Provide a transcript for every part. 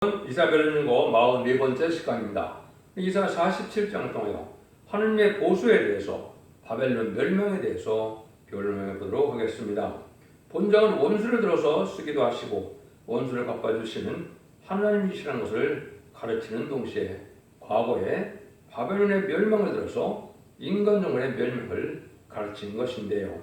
이사벨은고 44번째 시간입니다. 이사 47장을 통하여 하느님의 보수에 대해서 바벨론 멸망에 대해서 변론해 보도록 하겠습니다. 본장은 원수를 들어서 쓰기도 하시고 원수를 갚아주시는 하나님이시라는 것을 가르치는 동시에 과거에 바벨론의 멸망을 들어서 인간 종말의 멸망을 가르치는 것인데요.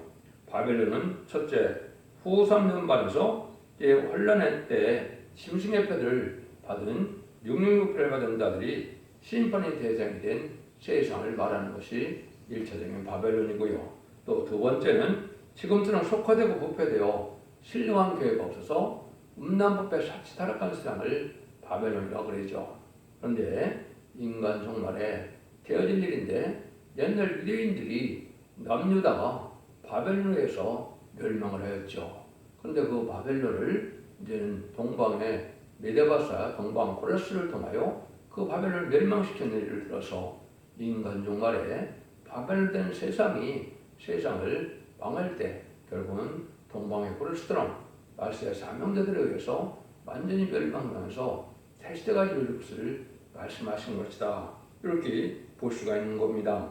바벨론은 첫째 후3년반에서 환란의 때 짐승의 뼈를 받은 666표를 받은 자들이 심판의 대상이 된 세상을 말하는 것이 1차적인 바벨론이고요. 또 두 번째는 지금처럼 속화되고 부패되어 신령한 교회가 없어서 음란법에 사치 타락한 세상을 바벨론이라고 그러죠. 그런데 인간 종말에 되어질 일인데 옛날 유대인들이 남유다가 바벨론에서 멸망을 하였죠. 그런데 그 바벨론을 이제는 동방의 메데바사 동방 코레스를 통하여 그 바벨론을 멸망시키는 일을 들어서 인간 종말에 바벨론된 세상을 망할 때 결국은 동방의 코레스처럼 말세의 사명자들에 의해서 완전히 멸망하면서 새시대가 이룰 것을 말씀하신 것이다. 이렇게 볼 수가 있는 겁니다.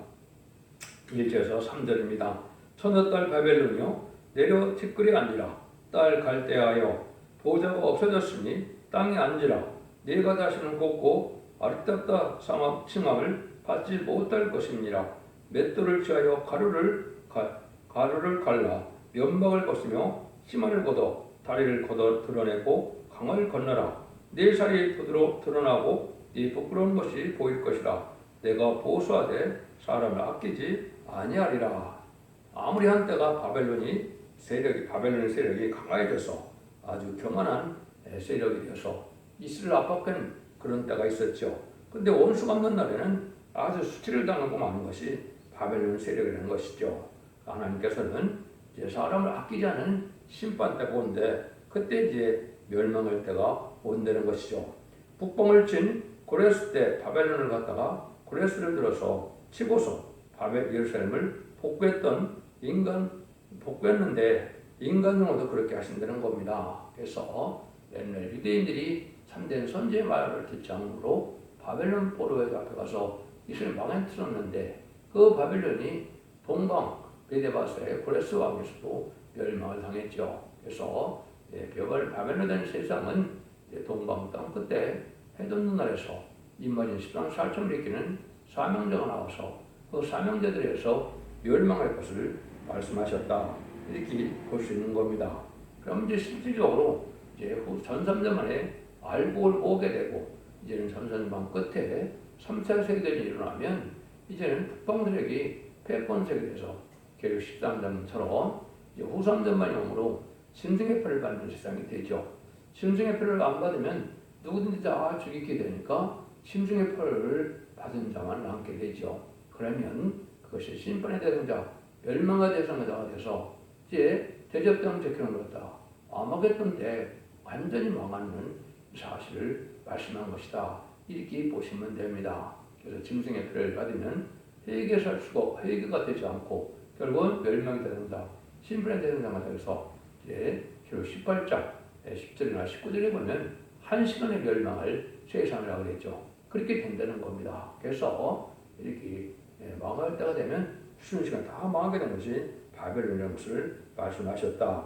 1절에서 3절입니다. 처녀 딸 바벨론이여 내려 티끌에 앉으라. 딸 갈대하여 보좌가 없어졌으니 땅에 앉으라. 네가 다시는 곱고 아름답다 칭함을 받지 못할 것입니다. 맷돌을 취하여 가루를 갈라 면막을 벗으며 치마를 걷어 다리를 걷어 드러내고 강을 건너라. 네 살이 드러나고 네 부끄러운 것이 보일 것이라. 내가 보수하되 사람을 아끼지 아니하리라. 아무리 한때가 바벨론의 세력이 강화해져서 아주 교만한 세력이 되어서 이스라엘 압박한 그런 때가 있었죠. 그런데 원수가 없는 날에는 아주 수치를 당하고 마는 것이 바벨론 세력이라는 것이죠. 하나님께서는 이제 사람을 아끼지 않은 심판 때가 온데 그때 이제 멸망할 때가 온다는 것이죠. 북방을 친 고레스 때 바벨론을 갖다가 고레스를 들어서 치고서 예루살렘을 복구했는데 인간으로도 그렇게 하신다는 겁니다. 그래서 옛날 유대인들이 참된 선지의 말을 듣지 않으므로 바벨론 포로에 잡혀가서 이스라엘 망해뜨렸는데 그 바벨론이 동방 메데바사의 고레스 왕에서도 멸망을 당했죠. 그래서 바벨론된 세상은 동방 땅 끝에 해돋 눈알에서 인마진 13만 4천을 일으키는 사명자가 나와서 그 사명자들에서 멸망할 것을 말씀하셨다. 이렇게 볼 수 있는 겁니다. 그럼 이제 실질적으로 후 전삼년 만에 알곡을 오게 되고 이제는 전삼년 끝에 3차 세계대전이 일어나면 이제는 북방 세력이 패권 세력이 돼서 계속 13년처럼 후 3년만이 오므로 짐승의 표를 받는 세상이 되죠. 짐승의 표를 안 받으면 누구든지 다 죽이게 되니까 짐승의 표를 받은 자만 남게 되죠. 그러면 그것이 심판의 대상자, 멸망의 대상자가 돼서 이제 대접당 제키는 것다. 아마겟돈 때 완전히 망하는 사실을 말씀한 것이다. 이렇게 보시면 됩니다. 그래서 짐승의 표를 받으면 회개가 되지 않고 결국은 멸망의 대상자, 심판의 대상자가 되어서 이제 18장 10절이나 19절에 보면 한 시간의 멸망을 세상을 하게 되죠. 그렇게 된다는 겁니다. 그래서 이렇게 망할 때가 되면 쉬는 시간 다 망하게 된 것이 바벨론이라는 것을 말씀하셨다.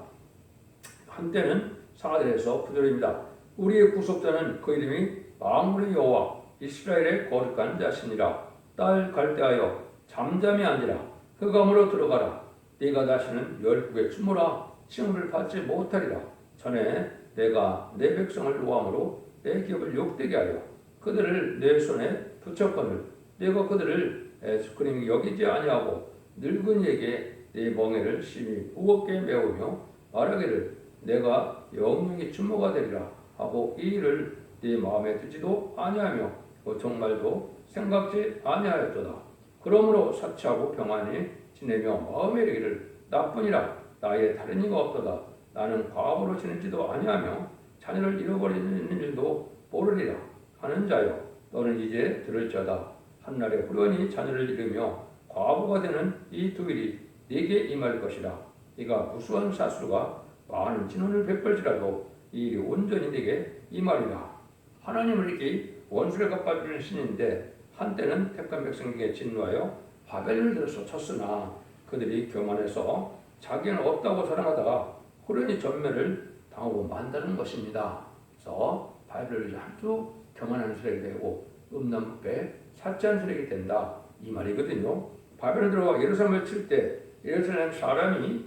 한때는 4절에서 9절입니다. 우리의 구속자는 그 이름이 만군의 여호와 이스라엘의 거룩한 자신이라. 딸 갈대하여 잠잠히 앉으라. 흑암으로 들어가라. 네가 다시는 열국에 주무라. 칭을 받지 못하리라. 전에 내가 내 백성을 노함으로 내 기업을 욕되게 하여 그들을 내 손에 붙였거늘 내가 그들을 그림이 여기지 아니하고 늙은이에게 내 멍에를 심히 무겁게 메우며 말하기를 내가 영영이 주모가 되리라 하고 이 일을 네 마음에 두지도 아니하며 정말도 생각지 아니하였도다. 그러므로 사치하고 평안히 지내며 마음에 이르기를 나뿐이라 나의 다른 이가 없도다. 나는 과부로 지내지도 아니하며 자녀를 잃어버리는 일도 모르리라 하는 자여 너는 이제 들을지어다. 한날에 후련히 자녀를 잃으며 과부가 되는 이 두 일이 네게 임할 것이라. 네가 무수한 사수가 많은 진원을 베풀지라도 이 일이 온전히 네게 임하리라. 하나님을 이렇게 원수를 갚아주는 신인데 한때는 택한 백성에게 진노하여 바벨을 들어서 쳤으나 그들이 교만해서 자기는 없다고 자랑하다가 호련히 전멸을 당하고 만다는 것입니다. 그래서 바벨이 아주 교만한 세력이 되고 음란부패 사치한 세력이 된다 이 말이거든요. 바벨을 들어가 예루살렘을 칠 때 예루살렘 사람이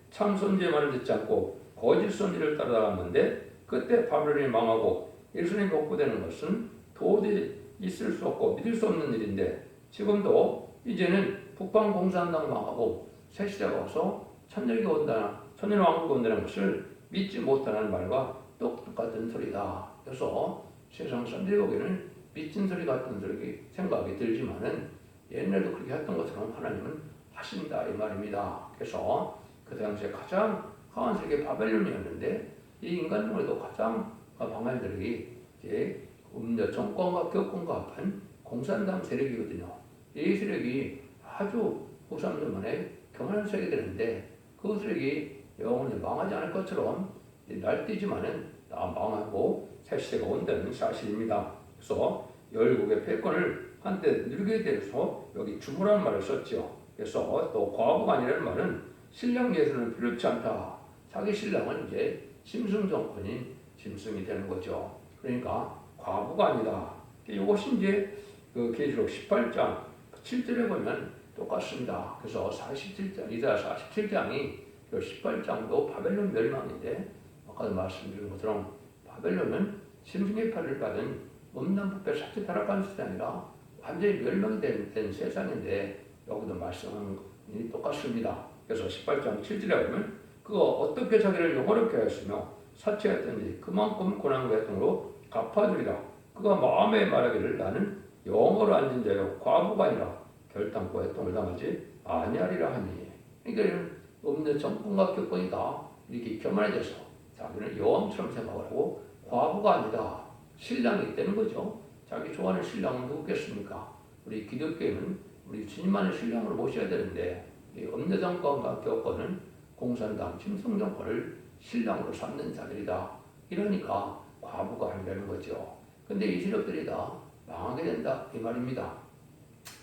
참 선지의 말을 듣지 않고 거짓 선지를 따라다녔는데 그때 바벨론이 망하고 예루살렘이 복구되는 것은 도저히 있을 수 없고 믿을 수 없는 일인데 지금도 이제는 북방 공산당 망하고 새 시대가 와서 천년이 온다나 천년 왕국이 온다는 것을 믿지 못하는 말과 똑같은 소리다. 그래서 세상 사람들이 보기에는 미친 소리 같은 소리 생각이 들지만은 옛날에도 그렇게 했던 것처럼 하나님은 하신다 이 말입니다. 그래서 그 당시에 가장 강한 세력이 바벨론이었는데 이 인간 중에도 가장 강한 세력이 이제 음녀 정권과 교권과 합한 공산당 세력이거든요. 이 세력이 아주 후삼들 만에 교만한 세력이 되는데 그 세력이 영원히 망하지 않을 것처럼 날뛰지만은 다 망하고 새 시대가 온다는 사실입니다. 그래서 열국의 패권을 한때 누리게 돼서 여기 주부라는 말을 썼죠. 그래서 또 과부가 아니라는 말은 신랑 예수는 필요치 않다. 자기 신랑은 이제 심승 정권인 짐승이 되는 거죠. 그러니까 과부가 아니다. 이것이 이제 그 계시록 18장 7절에 보면 똑같습니다. 그래서 47장, 이사야 47장이 18장도 바벨론 멸망인데 아까도 말씀드린 것처럼 바벨론은 짐승의 팔을 받은 음란부패 사치 타락한 세상이 아니라 완전히 멸망이 된 세상인데 여기도 말씀이 똑같습니다. 그래서 18장 7절에 보면 그가 어떻게 자기를 영화롭게 하였으며 사치하였던지 그만큼 고난과 고통으로 갚아주리라. 그가 마음에 말하기를 나는 영어로 앉은 자요 과부가 아니라 결단코 고통을 당하지 아니하리라 하니. 그러니까 없는 정권과 교권이다 이렇게 교만해져서 자기는 여왕처럼 생각을 하고 과부가 아니다 신랑이 되는 거죠. 자기 좋아하는 신랑은 누구겠습니까? 우리 기독교인은 우리 주님만의 신랑으로 모셔야 되는데 이 음녀 정권과 교권은 공산당 짐승 정권을 신랑으로 삼는 자들이다. 이러니까 과부가 아니라는 거죠. 근데 이 세력들이 다 망하게 된다 이 말입니다.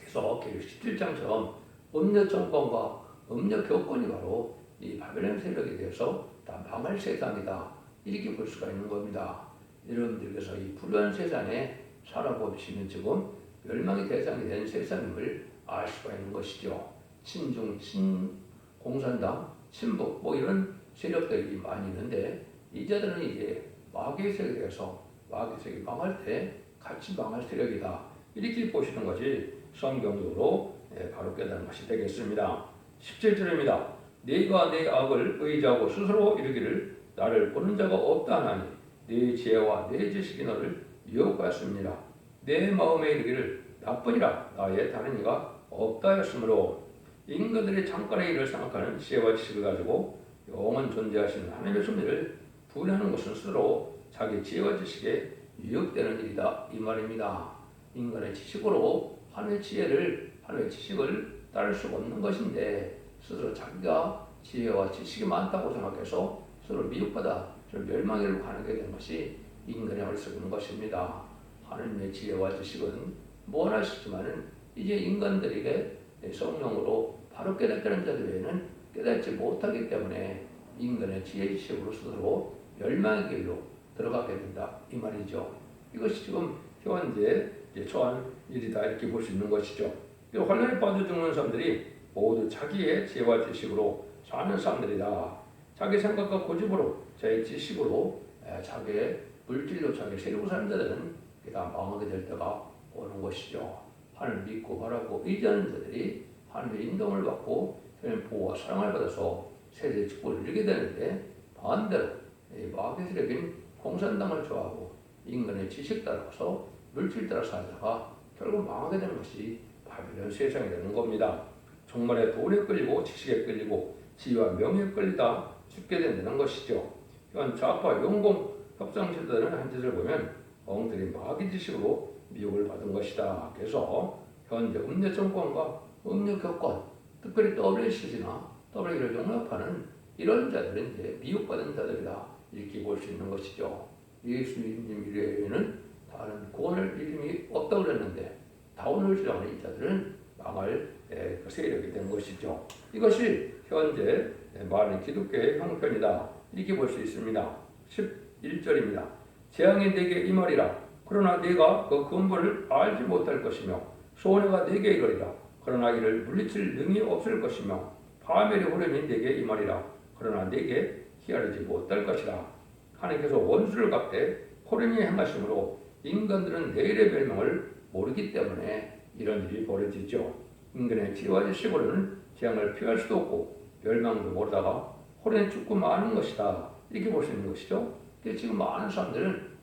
그래서 17장처럼 음녀 정권과 음녀 교권이 바로 이 바벨론 세력에 대해서 다 망할 세상이다 이렇게 볼 수가 있는 겁니다. 여러분들께서 이 불우한 세상에 살아보시면 지금 멸망의 대상이 된 세상임을 알 수가 있는 것이죠. 친중, 친공산당, 친북 뭐 이런 세력들이 많이 있는데 이자들은 이제 마귀의 세력에 대해서 마귀의 세력이 망할 때 같이 망할 세력이다 이렇게 보시는 것이 성경적으로 바로 깨닫는 것이 되겠습니다. 17절입니다. 네가 내 악을 의지하고 스스로 이르기를 나를 보는 자가 없다 하나니 네 지혜와 네 지식이 너를 유혹하였습니다. 내 마음에 이르기를 나뿐이라 나의 다른 이가 없다 하였으므로 인간들이 잠깐의 일을 생각하는 지혜와 지식을 가지고 영원 존재하시는 하나님의 섭리를 부인하는 것은 스스로 자기 지혜와 지식에 유혹되는 일이다 이 말입니다. 인간의 지식으로 하나님의 지혜를 하나님의 지식을 따를 수가 없는 것인데 스스로 자기가 지혜와 지식이 많다고 생각해서 스스로 미혹받아 멸망으로 가게 된 것이 인간의 어리석은 있는 것입니다. 하나님의 지혜와 지식은 무한하시지만은 이제 인간들에게 성령으로 바로 깨닫는 자들 외에는 깨닫지 못하기 때문에 인간의 지혜 지식으로 스스로 멸망의 길로 들어가게 된다 이 말이죠. 이것이 지금 현재 처한 일이다 이렇게 볼 수 있는 것이죠. 환란에 빠져 죽는 사람들이 모두 자기의 지혜와 지식으로 사는 사람들이다. 자기 생각과 고집으로 자기 지식으로 자기의 물질로 자기 세력으로 사는 자들은 다 망하게 될 때가 오는 것이죠. 하나님을 믿고 바라고 의지하는 자들이 하나님의 인도를 받고 하나님의 보호와 사랑을 받아서 세대의 축복을 누리게 되는데 반대로 마귀의 세력인 공산당을 좋아하고 인간의 지식 따라서 물질 따라 살다가 결국 망하게 되는 것이 바벨론 세상이 되는 겁니다. 정말에 돈에 끌리고 지식에 끌리고 지위와 명예에 끌리다 죽게 된다는 것이죠. 이건 좌파 용공 협상시대는 한 짓을 보면 엉터리 마귀 지식으로 미혹을 받은 것이다. 그래서 현재 음녀 정권과 음녀 교권, 특별히 WCC나 W를 용납하는 이런 자들은 이제 미혹받은 자들이다 이렇게 볼 수 있는 것이죠. 예수님 이외에는 다른 구원할 이름이 없다고 그랬는데 다운을 주장하는 인자들은 망할 그 세력이 된 것이죠. 이것이 현재 많은 기독교의 형편이다. 이렇게 볼 수 있습니다. 11절입니다. 재앙이 내게 임하리라. 그러나 네가 그 근본을 알지 못할 것이며 소원해가 네게 이르리라. 그러나 이를 물리칠 능이 없을 것이며 파멸의 호련이 네게 임하리라. 그러나 네게 헤아리지 못할 것이라. 하나님께서 원수를 갚되 호련히 행하심으로 인간들은 내일의 멸망을 모르기 때문에 이런 일이 벌어지죠. 인간의 지혜와 지식으로는 재앙을 피할 수도 없고 멸망도 모르다가 호련히 죽고 마는 것이다. 이렇게 볼 수 있는 것이죠. 지금 많은 사람들은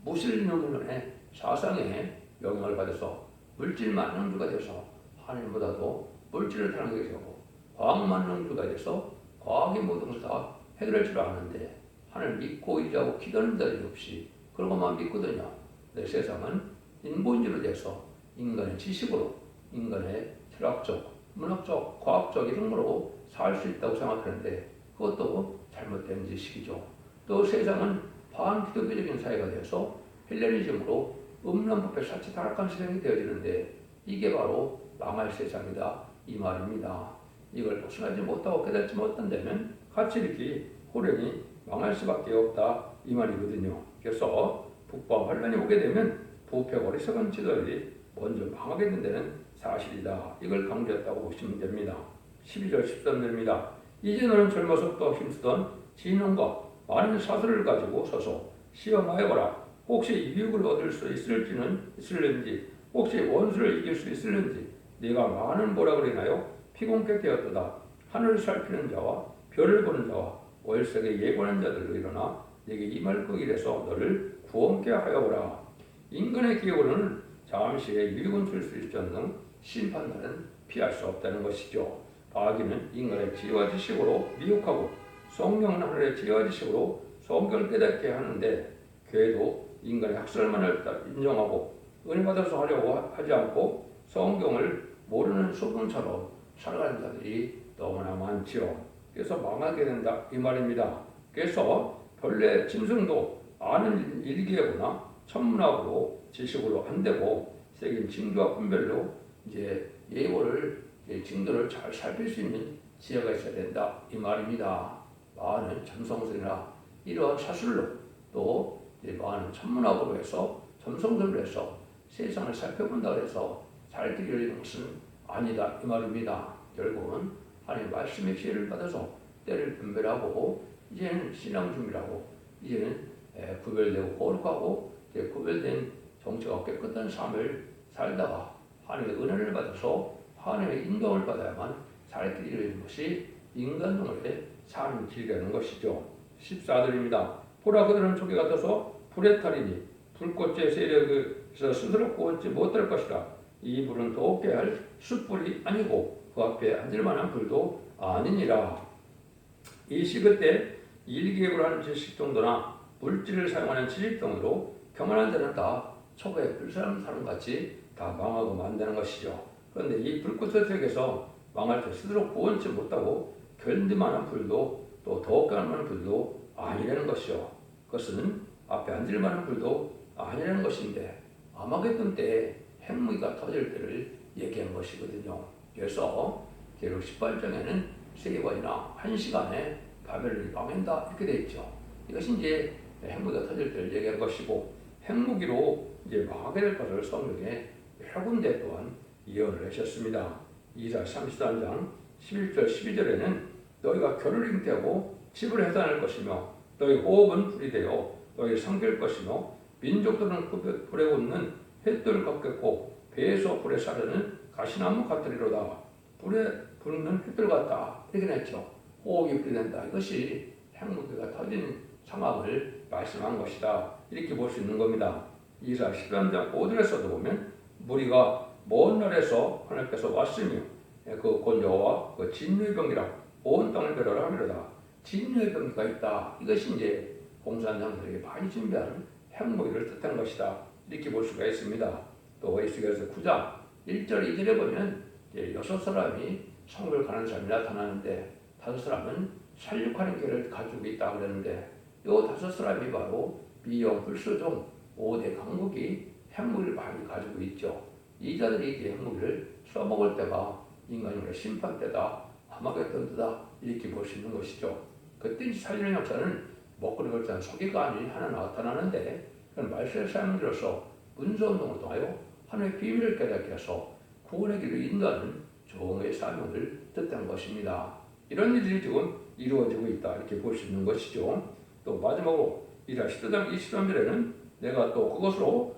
무신론의 사상에 영향을 받아서 물질 만능주가 돼서 하나님보다도 물질을 사랑하게 되고 과학 만능주가 돼서 과학의 모든 것을 다 해결할 줄 아는데 하나님 믿고 의지하고 기도하는 자들이 없이 그런 것만 믿거든요. 내 세상은 인본주의로 돼서 인간의 지식으로 인간의 철학적, 문학적, 과학적 이런 거로 살 수 있다고 생각하는데 그것도 잘못된 지식이죠. 또 세상은 반기독교적인 사회가 되어서 헬레니즘으로 음란법에 사치 타락한 세상이 되어지는데 이게 바로 망할 세상이다 이 말입니다. 이걸 벗어나지 못하고 깨닫지 못한다면 같이 이렇게 호련히 망할 수밖에 없다 이 말이거든요. 그래서 북방 환란이 오게 되면 부패 어리석은 지도들이 먼저 망하게 된 데는 사실이다. 이걸 강조했다고 보시면 됩니다. 12절 13절입니다. 이제 너는 젊어서부터 힘쓰던 지능과 많은 사설을 가지고 서서 시험하여보라. 혹시 유익을 얻을 수 있을는지 혹시 원수를 이길 수 있을는지 네가 많은 뭐라 그러나요? 피곤케 되었도다. 하늘을 살피는 자와 별을 보는 자와 월색에 예고하는 자들로 일어나 네게 임할 그 일에서 너를 구원케 하여보라. 인간의 기억으로는 잠시의 유익은 줄 수 있을지언정 심판날은 피할 수 없다는 것이죠. 마귀는 인간의 지혜와 지식으로 미혹하고 성령은 하늘의 지혜와 지식으로 성경을 깨닫게 하는데 교회도 인간의 학설만을 인정하고 은혜 받아서 하려고 하지 않고 성경을 모르는 소금처럼 살아가는 자들이 너무나 많지요. 그래서 망하게 된다 이 말입니다. 그래서 본래 짐승도 아는 일기예보나 천문학으로 지식으로 안 되고 세긴 징조와 분별로 이제 예보를 징조를 잘 살필 수 있는 지혜가 있어야 된다 이 말입니다. 많은 점성술이나 이러한 사술로 또 많은 천문학으로 해서 점성술로 해서 세상을 살펴본다 해서 잘 들리는 것은 아니다 이 말입니다. 결국은 하나님의 말씀의 지혜를 받아서 때를 분별하고 이제는 신앙 중이라고 이제는 구별되고 거룩하고 구별된 정체가 깨끗한 삶을 살다가 하나님의 은혜를 받아서 하나님의 인도를 받아야만 잘 들리는 것이 인간동의 삶을 즐기는 것이죠. 14절입니다. 보라 그들은 조개 같아서 불에 타리니 불꽃의 세력에서 스스로 구원치 못할 것이라. 이 불은 더욱게 할 숯불이 아니고 그 앞에 앉을 만한 불도 아니니라. 이 시그 때 일기예보를 하는 지식 정도나 물질을 사용하는 지식 정도로 교만한 자는 다 초가에 불사람 사람같이 다 망하고 만다는 것이죠. 그런데 이 불꽃의 세력에서 망할 때 스스로 구원치 못하고 견딜만한 불도 또 더욱 갈만한 불도 아니라는 것이요. 그것은 앞에 앉을 만한 불도 아니라는 것인데 아마겟돈 때 핵무기가 터질 때를 얘기한 것이거든요. 그래서 계록 18장에는 세계관이나 1시간에 바벨론이 망한다 이렇게 되어 있죠. 이것이 이제 핵무기가 터질 때를 얘기한 것이고 핵무기로 이제 망하게 될 것을 성경에 여러 군데 또한 예언을 하셨습니다. 이사 33장 11절 12절에는 너희가 결을 잉태하고 집을 해산할 것이며 너희 호흡은 불이 되어 너희 삼킬 것이며 민족들은 불에 굽는 햇돌 같겠고 배에서 불에 사르는 가시나무 같으리로다. 불에 붓는 햇돌 같다 이렇게 했죠. 호흡이 불이 된다. 이것이 핵무기가 터진 상황을 말씀한 것이다. 이렇게 볼 수 있는 겁니다. 이사 13장 5절에서도 보면 무리가 먼 날에서 하나님께서 왔으며 그 곧 여호와 그 진노의 병이라 온 땅을 멸하라 하리로다. 진노의 병기가 있다. 이것이 이제 공산당들에게 많이 준비한 핵무기를 뜻한 것이다. 이렇게 볼 수가 있습니다. 또 에스겔서 9장 1절 2절에 보면 6사람이 성을 가는 사람이 나타나는데 5사람은 살육하는 길을 가지고 있다 그랬는데 이 5사람이 바로 비용, hul수종 5대 강국이 핵무기를 많이 가지고 있죠. 이 자들이 이제 핵무기를 써먹을 때가 인간의 심판 때다, 아마겟돈 때다 이렇게 볼 수 있는 것이죠. 그때 살리는 역사는 먹거리 걸자는 소개가 아닌 하나 나타나는데 그런 말세의 사명으로서 문서운동을 통하여 하나님의 비밀을 깨닫게 해서 구원의 길을 인도하는 종의 사명을 뜻한 것입니다. 이런 일들이 지금 이루어지고 있다 이렇게 볼 수 있는 것이죠. 또 마지막으로 이사 10장 23절에는 내가 또 그것으로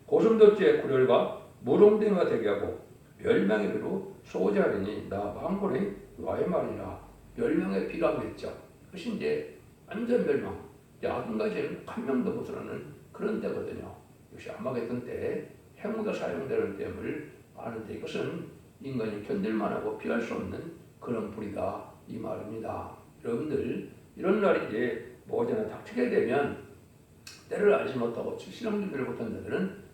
고슴도치의 굴혈과 무롱댕이가 되게 하고 멸망의 비로 소지하리니 나 망군의 와의 말이라. 멸망의 비라고 했죠. 그것이 이제 완전 멸망, 악인까지는 한 명도 못 살아는 그런 때거든요. 역시 아마겟돈 때 핵무기가 사용되는 때를 아는데 이것은 인간이 견딜만하고 피할 수 없는 그런 불이다 이 말입니다. 여러분들 이런 날이 이제 머지않아 닥치게 되면 때를 알지 못하고 실험 준비를 못한 자들은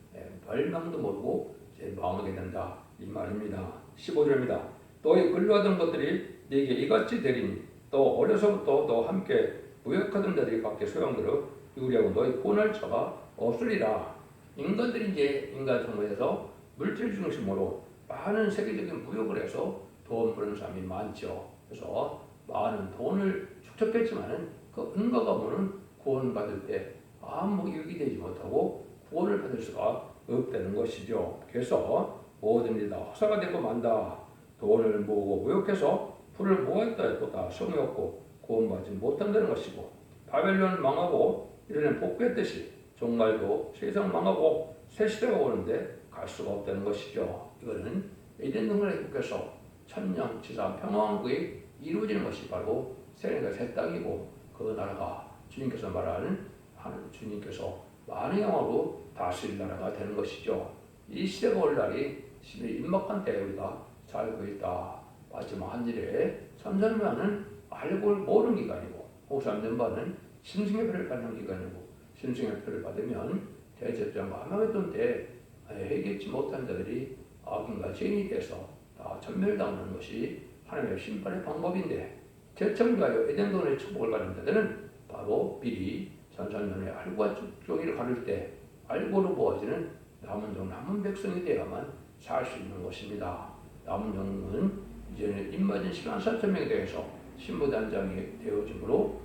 멸망도 모르고 이제 망하게 된다 이 말입니다. 15절입니다. 너희 근로하던 것들이 네게 이같이 되리니 또 어려서부터 너와 함께 무역하던 자들이 각기 소용들어 유리하고 너희 본할 처가 없으리라. 인간들이 이제 인간 정부에서 물질 중심으로 많은 세계적인 무역을 해서 돈 버는 사람이 많죠. 그래서 많은 돈을 축적했지만은 그 은과 가문은 구원받을 때 아무 유익이 되지 못하고 구원을 받을 수가 없다는 것이죠. 그래서 모든 일이 다 허사가 되고 만다. 돈을 모으고 무역해서 풀을 모았다 해도 다 성이 없고 구원받지 못한다는 것이고 바벨론을 망하고 이르는 복귀했듯이 정말도 세상 망하고 새 시대가 오는데 갈 수가 없다는 것이죠. 이거는 에덴 동산에 국에서 천년 지상 평화왕국이 이루어지는 것이 바로 새 땅이고 그 나라가 주님께서 말하는 하나님 주님께서 많은 영화로 다스릴 나라가 되는 것이죠. 이 시대가 올 날이 심히 임박한 때에 우리가 살고 있다. 마지막 한 일에 선선만은 알고 모르는 기간이고 호삼전반은 심승의 표를 받는 기간이고 심승의 표를 받으면 대제장과 아마겟돈 때 해결치 못한 자들이 악인과 죄인이 돼서 다 전멸당하는 것이 하나님의 심판의 방법인데 제청자여 에덴동산의 축복을 받는 자들은 바로 미리 선선년의 알과 종이를 가를 때 알고로 모아지는 남은 백성이 되어야만 살 수 있는 것입니다. 남은 종은 이제는 입맞은 10만 4천 명에 대해서 신부단장이 되어지므로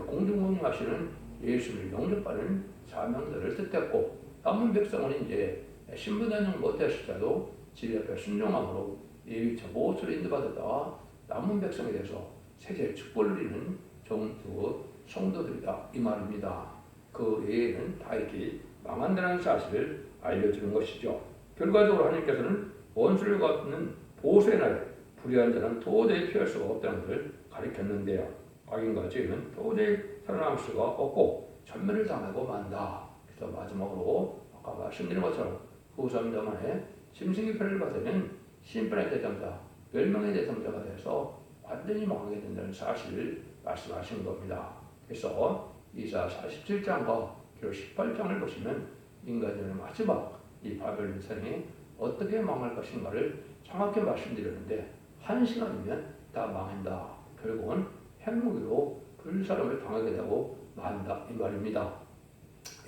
공중공하시는 예수를 영접하는 사명들을 뜻했고 남은 백성은 이제 신부단장 못했을지라도 질 앞에 순종함으로 예비처 모습을 인도받았다가 남은 백성에 대해서 세계 축복을 누리는 종두 성도들이다 이 말입니다. 그 외에는 다 이렇게 망한다는 사실을 알려주는 것이죠. 결과적으로 하나님께서는 원수를 갚는 보수의 날에 불의한 자는 도저히 피할 수가 없다는 것을 가르쳤는데요. 악인과 죄는 도저히 살아남을 수가 없고 전멸을 당하고 만다. 그래서 마지막으로 아까 말씀드린 것처럼 후삼자만에 짐승의 표를 받으면 심판의 대상자, 멸망의 대상자가 돼서 완전히 망하게 된다는 사실을 말씀하신 겁니다. 그래서 이사 47장과 18장을 보시면 인간의 마지막 이 바벨론 산이 어떻게 망할 것인가를 정확히 말씀드렸는데 1시간이면 다 망한다. 결국은 핵무기로 불사름을 당하게 되고 만다 이 말입니다.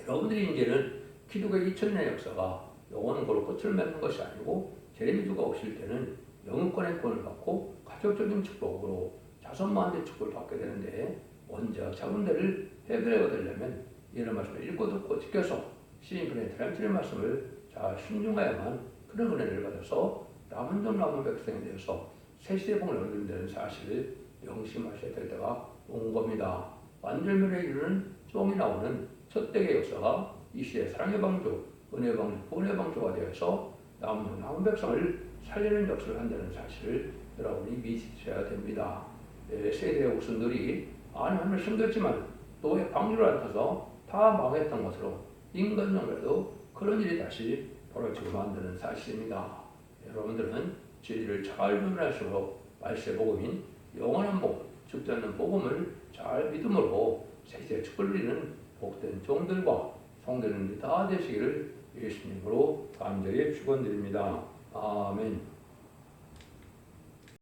여러분들이 이제는 기독의 2000년의 역사가 영원으로 끝을 맺는 것이 아니고 제레미주가 오실 때는 영권의 권을 받고 가족적인 축복으로 자손만대 축복을 받게 되는데 원죄와 자문들을 해결해 얻으려면 이런 말씀을 읽고 듣고 지켜서 시인편의 드람치의 말씀을 잘 순종해야만 그런 은혜를 받아서 남은 종 남은 백성에 대해서 새시대 복을 얻는다는 사실을 명심하셔야 될 때가 온 겁니다. 완전멸에 이르는 종이 나오는 첫 대의 역사가 이 시대 사랑의 방주, 은혜의 방주, 구원의 방주가 되어서 남은 종 남은 백성을 살리는 역사를 한다는 사실을 여러분이 믿으셔야 됩니다. 세대의 후손들이 하나님을 숨겼지만 또 방주를 안 타서 다 망했던 것으로 인간용에도 그런 일이 다시 벌어지고 만드는 사실입니다. 여러분들은 진리를 잘 분별하시고 말세 복음인 영원한 복음, 죽지 않는 복음을 잘 믿음으로 세세에 축복을 누리는 복된 종들과 성도들이 다 되시기를 예수님으로 간절히 축원드립니다. 아멘.